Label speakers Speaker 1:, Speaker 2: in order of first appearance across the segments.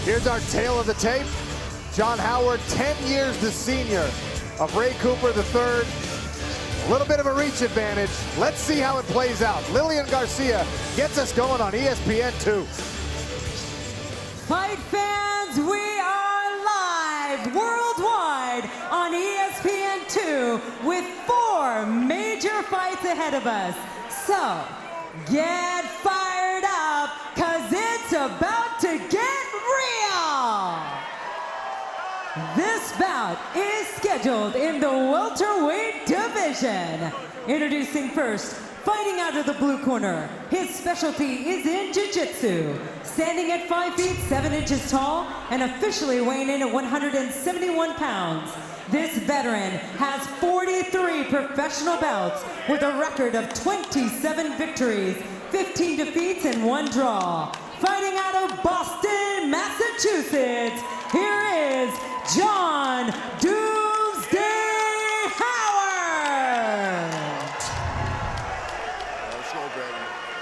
Speaker 1: Here's our tale of the tape. John Howard, 10 years the senior of Ray Cooper III. A little bit of a reach advantage. Let's see how it plays out. Lillian Garcia gets us going on ESPN2.
Speaker 2: Fight fans, we are live worldwide on ESPN2 with 4 major fights ahead of us. So, get fired up, cause it's about to get real! This bout is scheduled in the welterweight division. Introducing first, fighting out of the blue corner. His specialty is in jiu-jitsu. Standing at 5 feet 7 inches tall and officially weighing in at 171 pounds. This veteran has 43 professional bouts with a record of 27 victories, 15 defeats, and 1 draw. Fighting out of Boston, Massachusetts, here is John Doomsday Howard.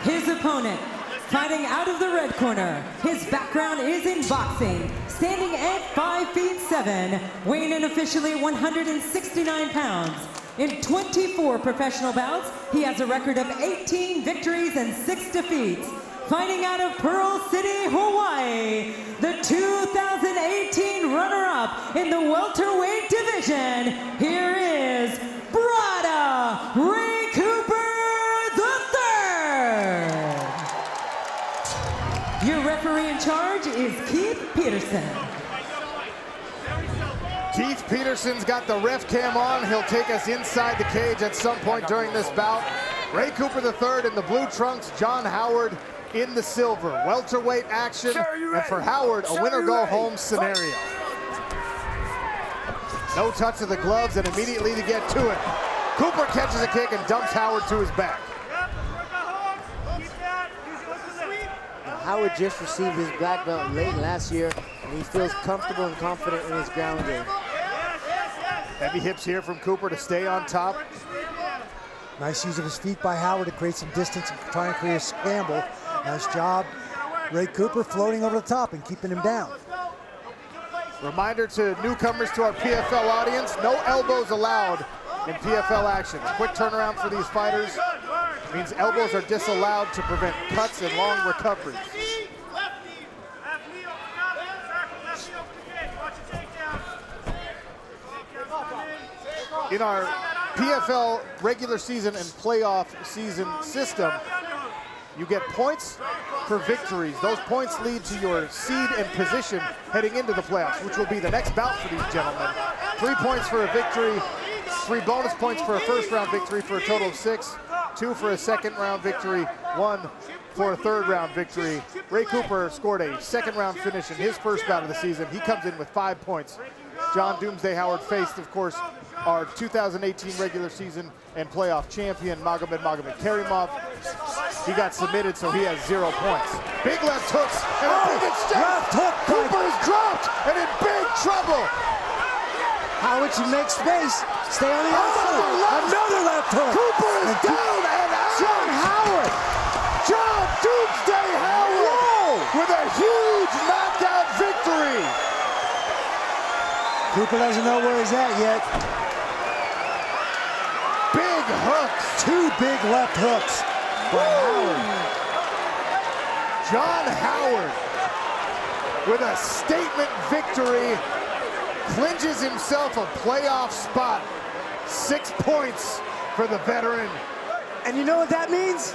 Speaker 2: His opponent, fighting out of the red corner. His background is in boxing. Standing at 5 feet 7, weighing in officially 169 pounds. In 24 professional bouts, he has a record of 18 victories and 6 defeats. Fighting out of Pearl City, Hawaii, the 2018 runner-up in the welterweight division, here is Brada Ray Cooper III. Your referee in charge is Keith Peterson.
Speaker 1: Keith Peterson's got the ref cam on. He'll take us inside the cage at some point during this bout. Ray Cooper III in the blue trunks, John Howard in the silver. Welterweight action, and for Howard, a winner-go-home scenario. No touch of the gloves, and immediately to get to it. Cooper catches a kick and dumps Howard to his back.
Speaker 3: Howard just received his black belt late last year, and he feels comfortable and confident in his ground game.
Speaker 1: Heavy hips here from Cooper to stay on top.
Speaker 4: Nice use of his feet by Howard to create some distance and try and create a scramble. Nice job, Ray Cooper floating over the top and keeping him down.
Speaker 1: Reminder to newcomers to our PFL audience, no elbows allowed in PFL action. Quick turnaround for these fighters means elbows are disallowed to prevent cuts and long recoveries. In our PFL regular season and playoff season system, you get points for victories. Those points lead to your seed and position heading into the playoffs, which will be the next bout for these gentlemen. 3 points for a victory, 3 bonus points for a first round victory for a total of 6, 2 for a second round victory, 1 for a third round victory. Ray Cooper scored a second round finish in his first bout of the season. He comes in with 5 points. John Doomsday Howard faced, of course, our 2018 regular season and playoff champion, Magomed Karimov. He got submitted, so he has 0 points. Big left hooks and a big exchange.
Speaker 4: Left hook.
Speaker 1: Cooper is dropped and in big trouble.
Speaker 4: Howard should make space. Stay on the outside. Another left hook.
Speaker 1: Cooper is down and out.
Speaker 4: John Howard.
Speaker 1: John Doomsday Howard with a huge knockout victory.
Speaker 4: Cooper doesn't know where he's at yet.
Speaker 1: Big hooks.
Speaker 4: 2 big left hooks by Howard.
Speaker 1: John Howard with a statement victory, clinches himself a playoff spot. 6 points for the veteran.
Speaker 4: And you know what that means?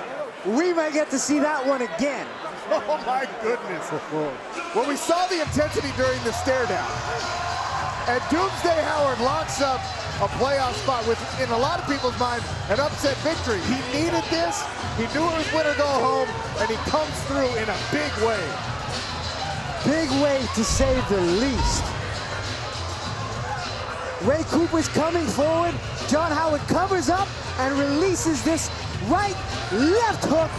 Speaker 4: We might get to see that one again.
Speaker 1: Oh my goodness. Well, we saw the intensity during the stare down. And Doomsday Howard locks up a playoff spot with, in a lot of people's mind, an upset victory. He needed this. He knew it was win or go home, and he comes through in a big way.
Speaker 4: Big way to say the least. Ray Cooper's coming forward. John Howard covers up and releases this left hook.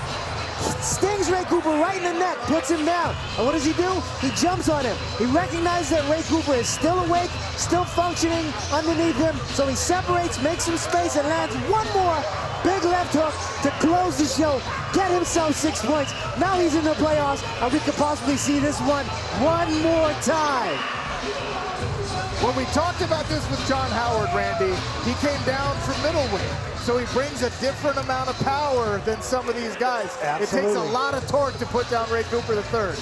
Speaker 4: Stings Ray Cooper right in the neck, puts him down. And what does he do? He jumps on him. He recognizes that Ray Cooper is still awake, still functioning underneath him. So he separates, makes some space, and lands one more Big left hook to close the show, get himself 6 points. Now he's in the playoffs, and we could possibly see this one more time.
Speaker 1: When we talked about this with John Howard, Randy, he came down from middleweight. So he brings a different amount of power than some of these guys.
Speaker 4: Absolutely.
Speaker 1: It takes a lot of torque to put down Ray Cooper III.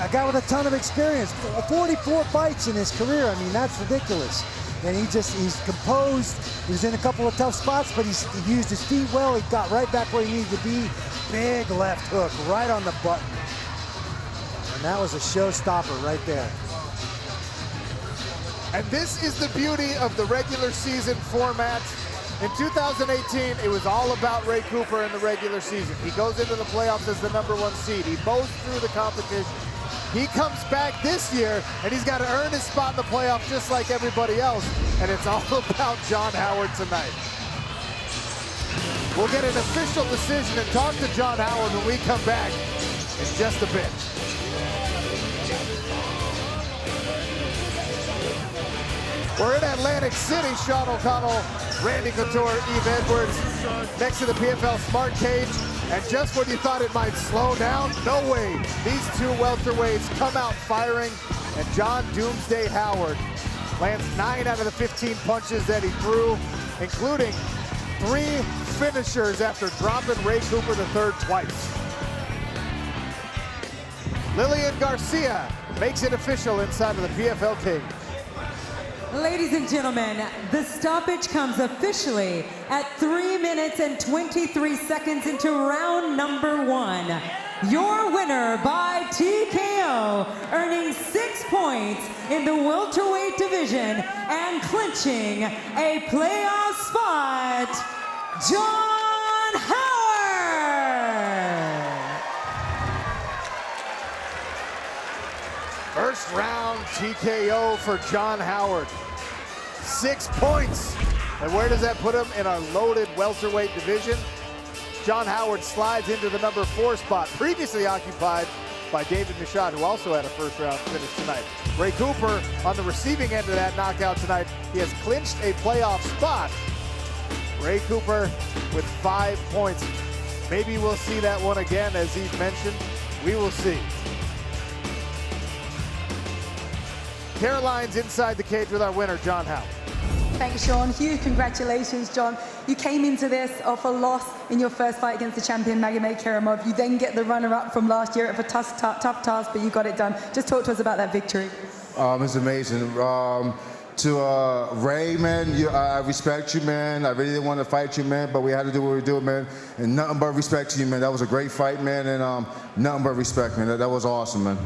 Speaker 4: A guy with a ton of experience, 44 fights in his career. I mean, that's ridiculous. And he's composed. He was in a couple of tough spots, but he used his feet well. He got right back where he needed to be. Big left hook right on the button. And that was a showstopper right there.
Speaker 1: And this is the beauty of the regular season format. In 2018, it was all about Ray Cooper in the regular season. He goes into the playoffs as the #1 seed. He mows through the competition. He comes back this year, and he's got to earn his spot in the playoffs just like everybody else. And it's all about John Howard tonight. We'll get an official decision and talk to John Howard when we come back in just a bit. We're in Atlantic City. Sean O'Connell, Randy Couture, Eve Edwards, next to the PFL Smart Cage. And just when you thought it might slow down, no way. These two welterweights come out firing, and John Doomsday Howard lands 9 out of the 15 punches that he threw, including 3 finishers after dropping Ray Cooper III twice. Lillian Garcia makes it official inside of the PFL cage.
Speaker 2: Ladies and gentlemen, the stoppage comes officially at 3 minutes and 23 seconds into round number 1. Your winner by TKO, earning 6 points in the welterweight division and clinching a playoff spot, John Howard!
Speaker 1: First round TKO for John Howard. 6 points. And where does that put him? In our loaded welterweight division. John Howard slides into the #4 spot, previously occupied by David Michaud, who also had a first round finish tonight. Ray Cooper on the receiving end of that knockout tonight. He has clinched a playoff spot. Ray Cooper with 5 points. Maybe we'll see that one again, as Eve mentioned. We will see. Caroline's inside the cage with our winner, John Howard.
Speaker 5: Thanks, Sean. Huge congratulations, John. You came into this off a loss in your first fight against the champion, Magomed Kerimov. You then get the runner-up from last year of a tough task, but you got it done. Just talk to us about that victory.
Speaker 6: It's amazing. To Ray, man, I respect you, man. I really didn't want to fight you, man, but we had to do what we do, man. And nothing but respect to you, man. That was a great fight, man, and nothing but respect, man. That was awesome, man.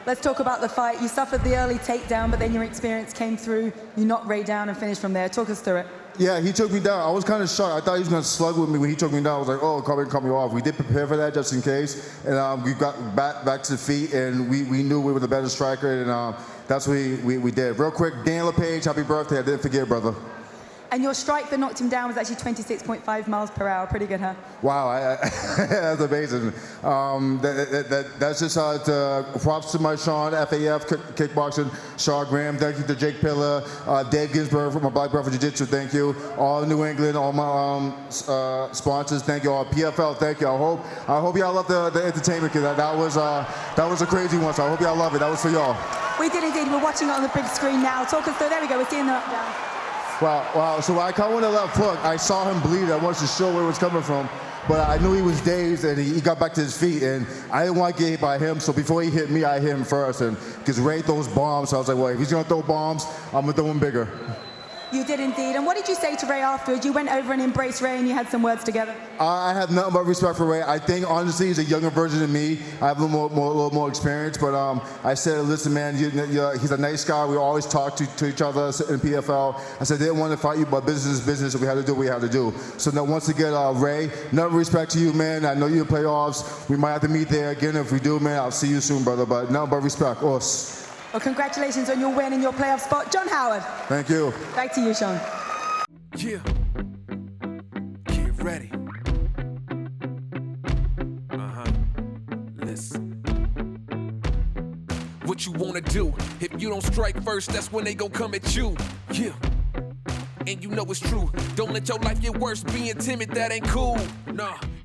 Speaker 5: Let's talk about the fight. You suffered the early takedown, but then your experience came through. You knocked Ray down and finished from there. Talk us through it.
Speaker 6: Yeah, he took me down. I was kind of shocked. I thought he was going to slug with me when he took me down. I was like, oh, come me off. We did prepare for that just in case. And we got back to the feet, and we knew we were the better striker, and that's what we did. Real quick, Dan LePage, happy birthday. I didn't forget, brother.
Speaker 5: And your strike that knocked him down was actually 26.5 miles per hour. Pretty good, huh?
Speaker 6: Wow, that's amazing. That's just props to my Sean, FAF, kickboxing, Shaw Graham. Thank you to Jake Pillar, Dave Ginsburg from my Black Belt for Jiu-Jitsu. Thank you. All New England, all my sponsors. Thank you all. PFL, thank you. I hope y'all love the entertainment, because that was a crazy one. So I hope y'all love it. That was for y'all.
Speaker 5: We did indeed. We're watching it on the big screen now. Talk us through. There we go. We're seeing the up down.
Speaker 6: Wow. So when I caught with the left hook, I saw him bleed. I wanted to show where it was coming from. But I knew he was dazed, and he got back to his feet. And I didn't want to get hit by him, so before he hit me, I hit him first. And because Ray throws bombs, so I was like, well, if he's going to throw bombs, I'm going to throw him bigger.
Speaker 5: You did indeed. And what did you say to Ray afterwards? You went over and embraced Ray, and you had some words together.
Speaker 6: I have nothing but respect for Ray. I think, honestly, he's a younger version of me. I have a little more experience. But I said, listen, man, he's a nice guy. We always talk to each other in PFL. I said, they didn't want to fight you, but business is business, so we had to do what we had to do. So now, once again, Ray, nothing but respect to you, man. I know you're in playoffs. We might have to meet there again. If we do, man, I'll see you soon, brother. But nothing but respect. Us.
Speaker 5: Well, congratulations on your win and your playoff spot. John Howard.
Speaker 6: Thank you.
Speaker 5: Back to you, Sean.
Speaker 7: Yeah. Get ready. Listen. What you wanna do? If you don't strike first, that's when they gon' come at you. Yeah. and you know it's true. Don't let your life get worse being timid, that ain't cool. Nah.